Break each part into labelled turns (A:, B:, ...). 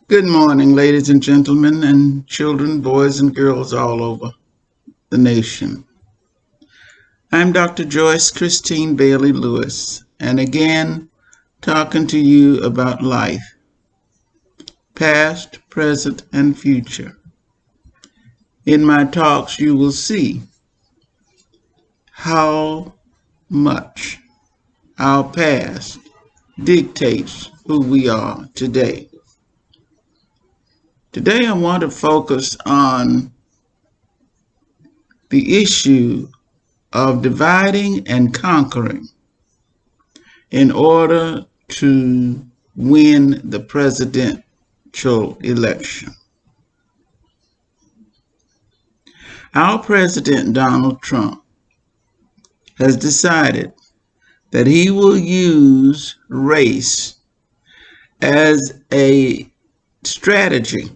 A: Good morning, ladies and gentlemen, and children, boys and girls all over the nation. I'm Dr. Joyce Christine Bailey Lewis, and again, talking to you about life, past, present, and future. In my talks, you will see how much our past dictates who we are today. Today, I want to focus on the issue of dividing and conquering in order to win the presidential election. Our President Donald Trump has decided that he will use race as a strategy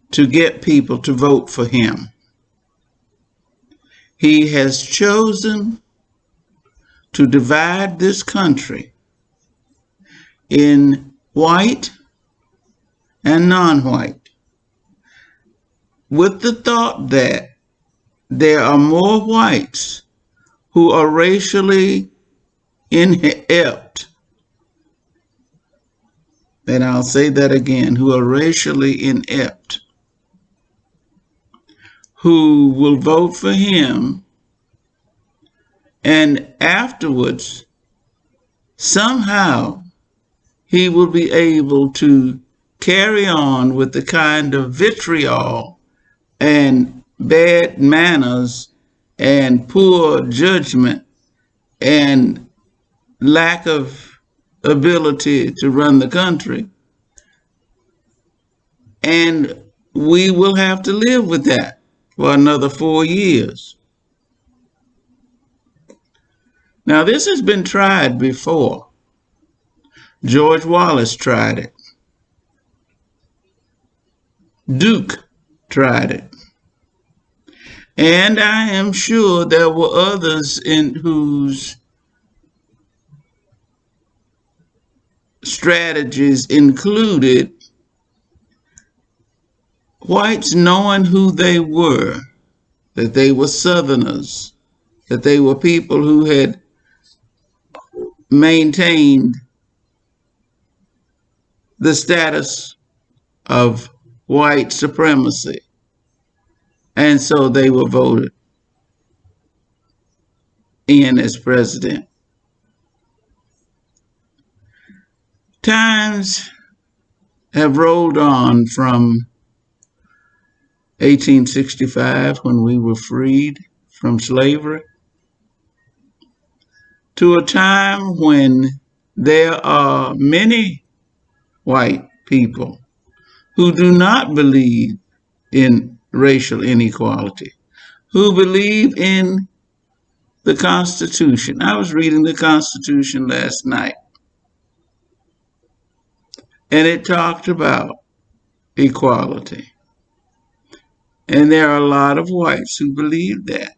A: to get people to vote for him. He has chosen to divide this country in white and non-white, with the thought that there are more whites who are racially inept, and I'll say that again, who are racially inept, who will vote for him, and afterwards, somehow, he will be able to carry on with the kind of vitriol and bad manners and poor judgment and lack of ability to run the country. And we will have to live with that for another 4 years. Now, this has been tried before. George Wallace tried it. Duke tried it. And I am sure there were others in whose strategies included whites knowing who they were, that they were Southerners, that they were people who had maintained the status of white supremacy. And so they were voted in as president. Times have rolled on from 1865, when we were freed from slavery, to a time when there are many white people who do not believe in racial inequality, who believe in the Constitution. I was reading the Constitution last night, and it talked about equality. And there are a lot of whites who believe that.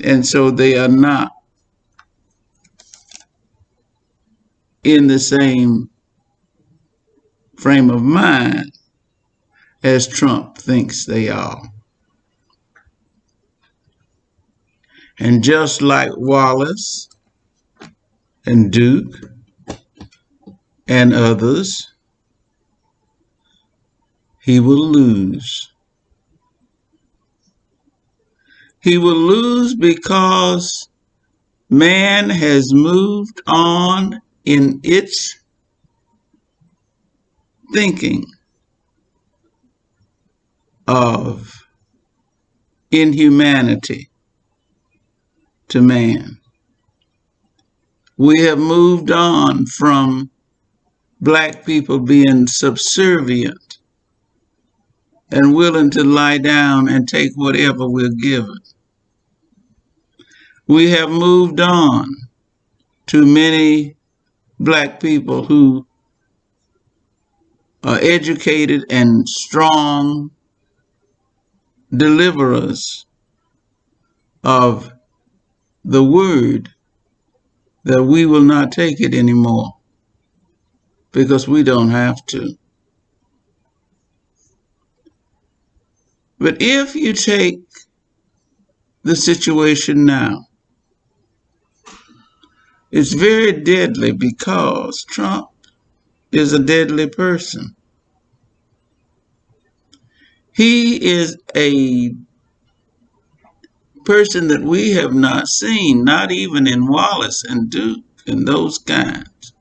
A: And so they are not in the same frame of mind as Trump thinks they are. And just like Wallace and Duke and others, he will lose. He will lose because man has moved on in its thinking of inhumanity to man. We have moved on from black people being subservient and willing to lie down and take whatever we're given. We have moved on to many black people who are educated and strong deliverers of the word, that we will not take it anymore. because we don't have to. But if you take the situation now, it's very deadly because Trump is a deadly person. He is a person that we have not seen, not even in Wallace and Duke and those kinds,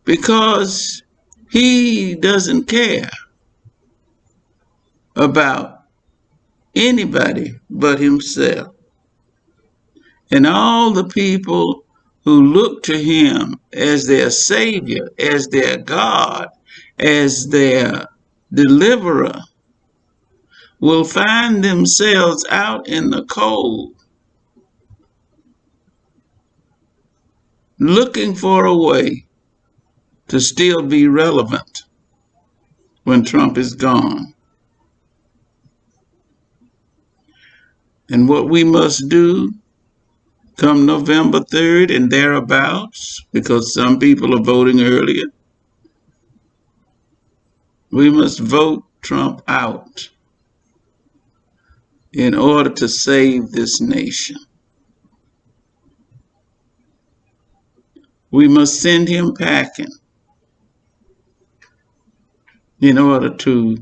A: because he doesn't care about anybody but himself. And all the people who look to him as their savior, as their God, as their deliverer, will find themselves out in the cold, looking for a way to still be relevant when Trump is gone. And what we must do come November 3rd and thereabouts, because some people are voting earlier, we must vote Trump out in order to save this nation. We must send him packing in order to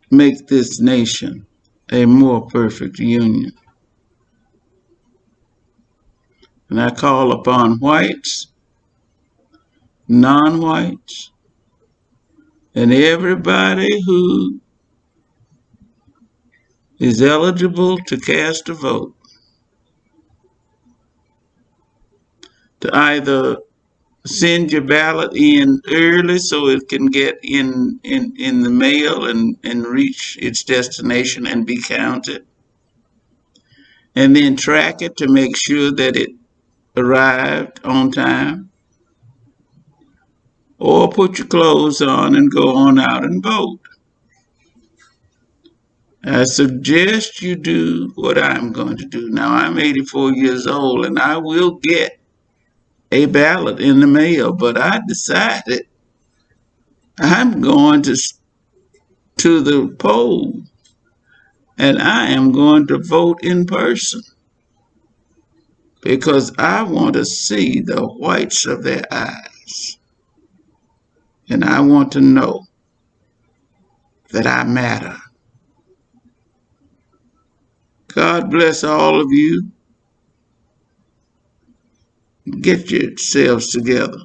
A: make this nation a more perfect union. And I call upon whites, non-whites, and everybody who is eligible to cast a vote to either send your ballot in early so it can get in the mail and reach its destination and be counted, and then track it to make sure that it arrived on time, or put your clothes on and go on out and vote. I suggest you do what I'm going to do. Now, I'm 84 years old and I will get a ballot in the mail, but I decided I'm going to the poll and I am going to vote in person because I want to see the whites of their eyes. And I want to know that I matter. God bless all of you. Get yourselves together.